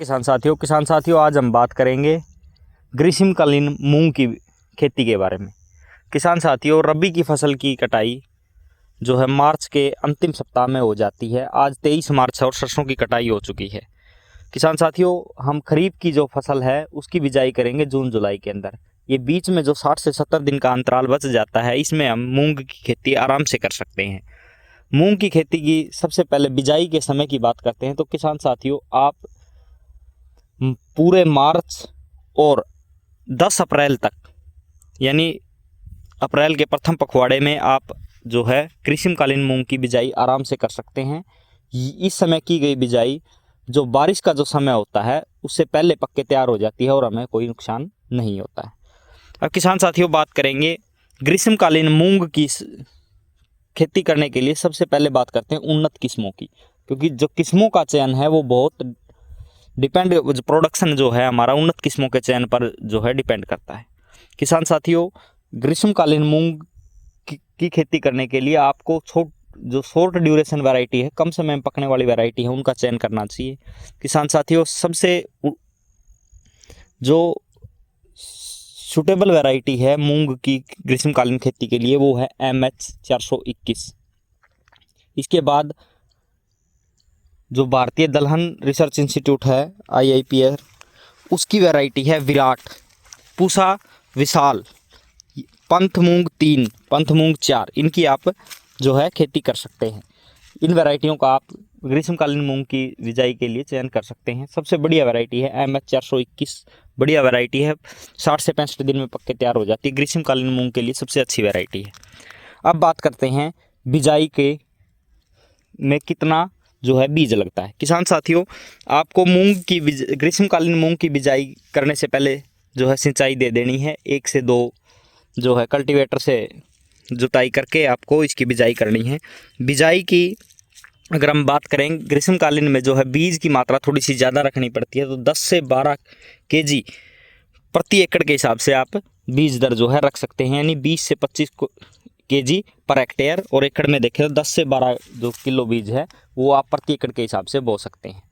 किसान साथियों आज हम बात करेंगे ग्रीष्मकालीन मूंग की खेती के बारे में। किसान साथियों, रबी की फसल की कटाई जो है मार्च के अंतिम सप्ताह में हो जाती है। आज 23 मार्च है और सरसों की कटाई हो चुकी है। किसान साथियों, हम खरीफ की जो फसल है उसकी बिजाई करेंगे जून जुलाई के अंदर। ये बीच में जो 60 से 70 दिन का अंतराल बच जाता है, इसमें हम मूंग की खेती आराम से कर सकते हैं। मूंग की खेती की सबसे पहले बिजाई के समय की बात करते हैं तो किसान साथियों, आप पूरे मार्च और 10 अप्रैल तक, यानी अप्रैल के प्रथम पखवाड़े में आप जो है ग्रीष्मकालीन मूंग की बिजाई आराम से कर सकते हैं। इस समय की गई बिजाई जो बारिश का जो समय होता है उससे पहले पक्के तैयार हो जाती है और हमें कोई नुकसान नहीं होता है। अब किसान साथियों बात करेंगे ग्रीष्मकालीन मूंग की खेती करने के लिए। सबसे पहले बात करते हैं उन्नत किस्मों की, क्योंकि जो किस्मों का चयन है वो बहुत प्रोडक्शन जो है हमारा उन्नत किस्मों के चयन पर जो है डिपेंड करता है। किसान साथियों, ग्रीष्मकालीन मूंग की खेती करने के लिए आपको शॉर्ट ड्यूरेशन वैरायटी है, कम समय में पकने वाली वैरायटी है, उनका चयन करना चाहिए। किसान साथियों, सबसे जो सूटेबल वैरायटी है मूंग की ग्रीष्मकालीन खेती के लिए वो है MH 421। इसके बाद जो भारतीय दलहन रिसर्च इंस्टीट्यूट है IIPR, उसकी वैरायटी है विराट, पूसा, विशाल, पंथ मूंग 3, पंथ मूंग 4। इनकी आप जो है खेती कर सकते हैं। इन वैरायटियों का आप ग्रीष्मकालीन मूंग की बिजाई के लिए चयन कर सकते हैं। सबसे बढ़िया वैरायटी है MH 421, बढ़िया वैरायटी है, 60 से 65 दिन में पक्के तैयार हो जाती है। ग्रीष्मकालीन मूंग के लिए सबसे अच्छी वैरायटी है। अब बात करते हैं बिजाई के में कितना जो है बीज लगता है। किसान साथियों, आपको ग्रीष्मकालीन मूंग की बिजाई करने से पहले जो है सिंचाई दे देनी है। 1 से 2 जो है कल्टीवेटर से जुताई करके आपको इसकी बिजाई करनी है। बिजाई की अगर हम बात करें, ग्रीष्मकालीन में जो है बीज की मात्रा थोड़ी सी ज़्यादा रखनी पड़ती है, तो 10 से 12 kg प्रति एकड़ के हिसाब से आप बीज दर जो है रख सकते हैं, यानी 20 से 25 kg पर हेक्टेयर। और एकड़ में देखें तो 10 से 12 जो किलो बीज है वो आप प्रति एकड़ के हिसाब से बो सकते हैं।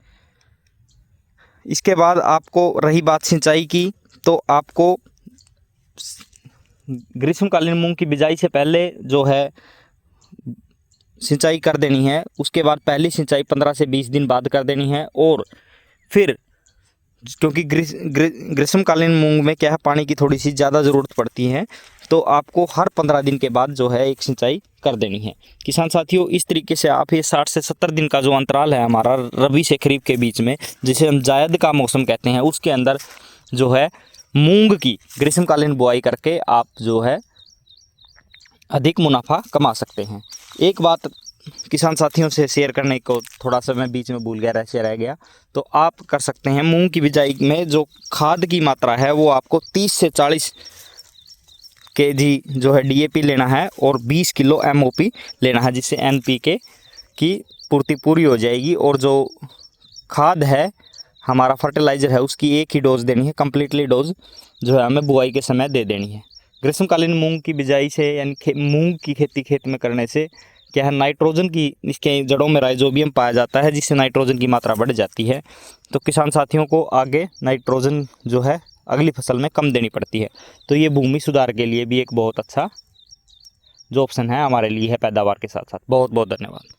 इसके बाद आपको रही बात सिंचाई की, तो आपको ग्रीष्मकालीन मूंग की बिजाई से पहले जो है सिंचाई कर देनी है। उसके बाद पहली सिंचाई 15 से 20 दिन बाद कर देनी है। और फिर क्योंकि ग्रीष्मकालीन मूंग में क्या है, पानी की थोड़ी सी ज़्यादा ज़रूरत पड़ती है, तो आपको हर 15 दिन के बाद जो है एक सिंचाई कर देनी है। किसान साथियों, इस तरीके से आप ये 60 से 70 दिन का जो अंतराल है हमारा रबी से खरीफ के बीच में, जिसे हम जायद का मौसम कहते हैं, उसके अंदर जो है मूंग की ग्रीष्मकालीन बुआई करके आप जो है अधिक मुनाफा कमा सकते हैं। एक बात किसान साथियों से शेयर करने को थोड़ा सा मैं बीच में भूल गया, रह गया, तो आप कर सकते हैं मूंग की बिजाई में जो खाद की मात्रा है वो आपको 30 से 40 kg जो है DAP लेना है और 20 किलो MOP लेना है, जिससे NPK की पूर्ति पूरी हो जाएगी। और जो खाद है हमारा फर्टिलाइज़र है उसकी एक ही डोज देनी है, कम्प्लीटली डोज जो है हमें बुआई के समय दे देनी है। ग्रीष्मकालीन मूंग की बिजाई से यानी मूंग की खेती खेत में करने से क्या है, नाइट्रोजन की इसके जड़ों में राइजोबियम पाया जाता है, जिससे नाइट्रोजन की मात्रा बढ़ जाती है। तो किसान साथियों को आगे नाइट्रोजन जो है अगली फसल में कम देनी पड़ती है। तो ये भूमि सुधार के लिए भी एक बहुत अच्छा जो ऑप्शन है हमारे लिए है पैदावार के साथ साथ। बहुत बहुत धन्यवाद।